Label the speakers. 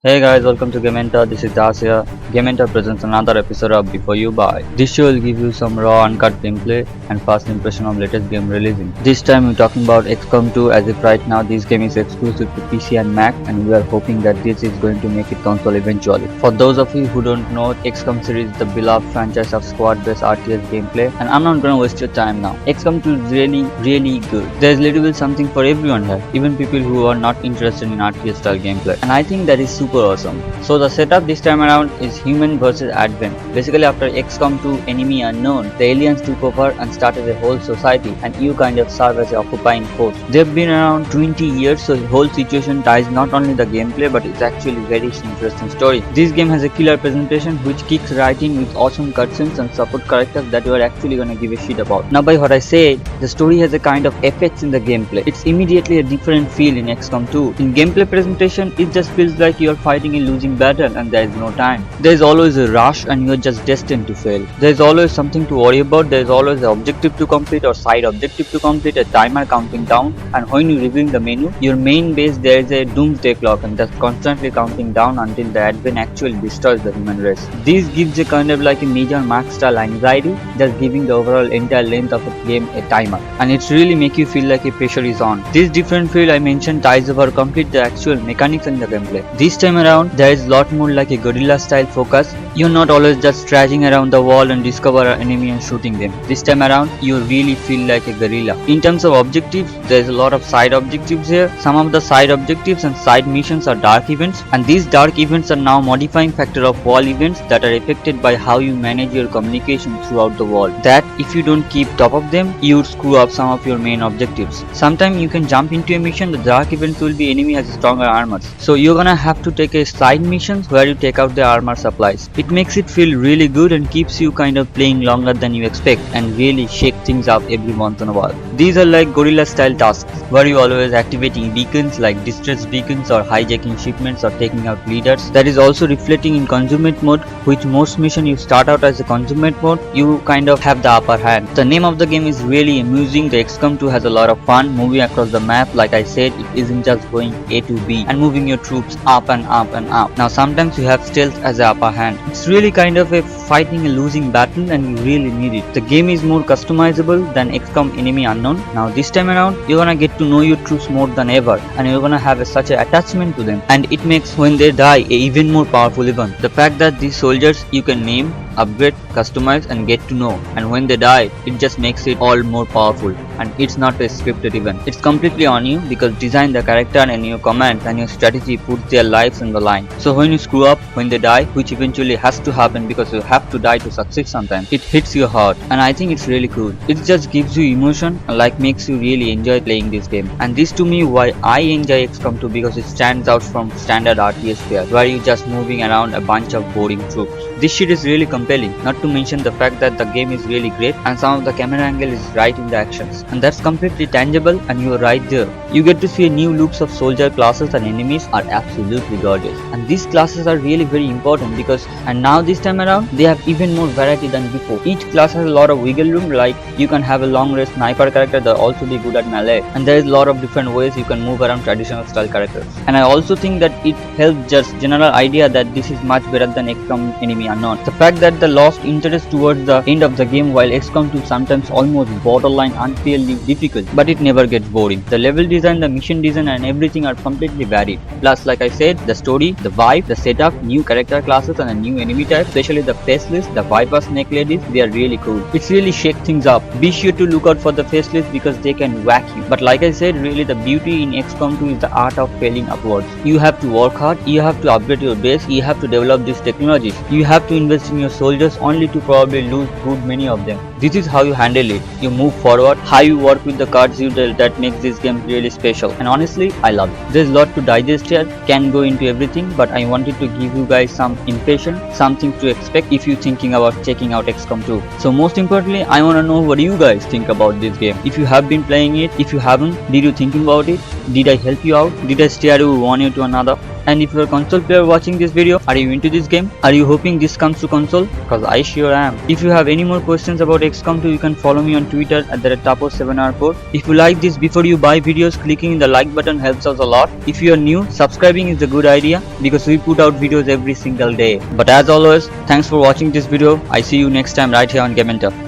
Speaker 1: Hey guys, welcome to Gamentor. This is Das here. Gamentor presents another episode of Before You Buy. This show will give you some raw uncut gameplay and first impression of latest game releasing. This time we're talking about XCOm 2, as if right now this game is exclusive to PC and Mac, and we are hoping that this is going to make it console eventually. For those of you who don't know, XCOm series is the beloved franchise of squad-based RTS gameplay, and I'm not gonna waste your time now. XCOm 2 is really good. There's literally something for everyone here, even people who are not interested in RTS style gameplay, and I think that is super awesome. So the setup this time around is human versus advent. Basically, after XCOM 2 Enemy Unknown, the aliens took over and started a whole society, and you kind of serve as an occupying force. They've been around 20 years, so the whole situation ties not only the gameplay but it's actually very interesting story. This game has a killer presentation which kicks right in with awesome cutscenes and support characters that you are actually gonna give a shit about. Now by what I say, the story has a kind of effects in the gameplay. It's immediately a different feel in XCOM 2. In gameplay presentation, it just feels like you're fighting a losing battle and there is no time. There is always a rush and you're just destined to fail. There is always something to worry about. There is always an objective to complete or side objective to complete, a timer counting down, and when you reviewing the menu, your main base there is a doomsday clock and that's constantly counting down until the advent actually destroys the human race. This gives a kind of like a major Mark style anxiety, just giving the overall entire length of the game a timer, and it's really make you feel like a pressure is on. This different feel I mentioned ties over complete the actual mechanics in the gameplay. This time around there is lot more like a guerrilla style focus. You're not always just trashing around the wall and discover an enemy and shooting them. This time around you really feel like a guerrilla. In terms of objectives, there's a lot of side objectives here. Some of the side objectives and side missions are dark events, and these dark events are now modifying factor of wall events that are affected by how you manage your communication throughout the wall. That if you don't keep top of them, you would screw up some of your main objectives. Sometimes you can jump into a mission, the dark events will be enemy has stronger armors, so you're gonna have to take a side missions where you take out the armor supplies. It makes it feel really good and keeps you kind of playing longer than you expect and really shake things up every once in a while. These are like guerrilla style tasks where you always activating beacons like distress beacons or hijacking shipments or taking out leaders. That is also reflecting in consummate mode, which most mission you start out as a consummate mode, you kind of have the upper hand. The name of the game is really amusing. The XCOM 2 has a lot of fun moving across the map. Like I said, it isn't just going A to B and moving your troops up and up and up. Now sometimes you have stealth as the upper hand. It's really kind of a fighting a losing battle and you really need it. The game is more customizable than XCOM Enemy Unknown. Now this time around you're gonna get to know your troops more than ever and you're gonna have such an attachment to them, and it makes when they die a even more powerful event. The fact that these soldiers you can name, upgrade, customize and get to know, and when they die it just makes it all more powerful, and it's not a scripted event. It's completely on you because design the character and your commands and your strategy puts their lives on the line. So when you screw up, when they die, which eventually has to happen because you have to die to succeed sometimes, it hits your heart, and I think it's really cool. It just gives you emotion and like makes you really enjoy playing this game. And this to me why I enjoy XCOM 2, because it stands out from standard RTS fare where you just moving around a bunch of boring troops. This shit is really compelling, not to mention the fact that the game is really great and some of the camera angle is right in the actions, and that's completely tangible and you are right there. You get to see new looks of soldier classes and enemies are absolutely gorgeous, and these classes are really very important because, and now this time around they have even more variety than before. Each class has a lot of wiggle room, like you can have a long range sniper character that also be good at melee, and there is a lot of different ways you can move around traditional style characters. And I also think that it helps just general idea that this is much better than XCOM Enemy Unknown. The fact that they lost interest towards the end of the game, while XCOM 2 sometimes almost borderline unfairly difficult, but it never gets boring. The level design, the mission design and everything are completely varied. Plus, like I said, the story, the vibe, the setup, new character classes and a new enemy type, especially the faceless, the viper snake ladies, they are really cool. It's really shake things up. Be sure to look out for the faceless because they can whack you. But like I said, really the beauty in XCOM 2 is the art of failing upwards. You have to work hard, you have to upgrade your base, you have to develop these technologies, you have to invest in your soldiers only to probably lose good many of them. This is how you handle it. You move forward, how you work with the cards you dealt, that makes this game really special. And honestly, I love it. There's a lot to digest here, can go into everything, but I wanted to give you guys some impression, something to expect if you're thinking about checking out XCOM 2. So most importantly, I want to know what you guys think about this game. If you have been playing it, if you haven't, did you think about it? Did I help you out? Did I steer you one way to another? And if you're a console player watching this video, are you into this game? Are you hoping this comes to console? Cause I sure am. If you have any more questions about XCOm 2, you can follow me on Twitter at @tapo7r4. If you like this before you buy videos, clicking the like button helps us a lot. If you are new, subscribing is a good idea because we put out videos every single day. But as always, thanks for watching this video. I see you next time right here on Gamentor.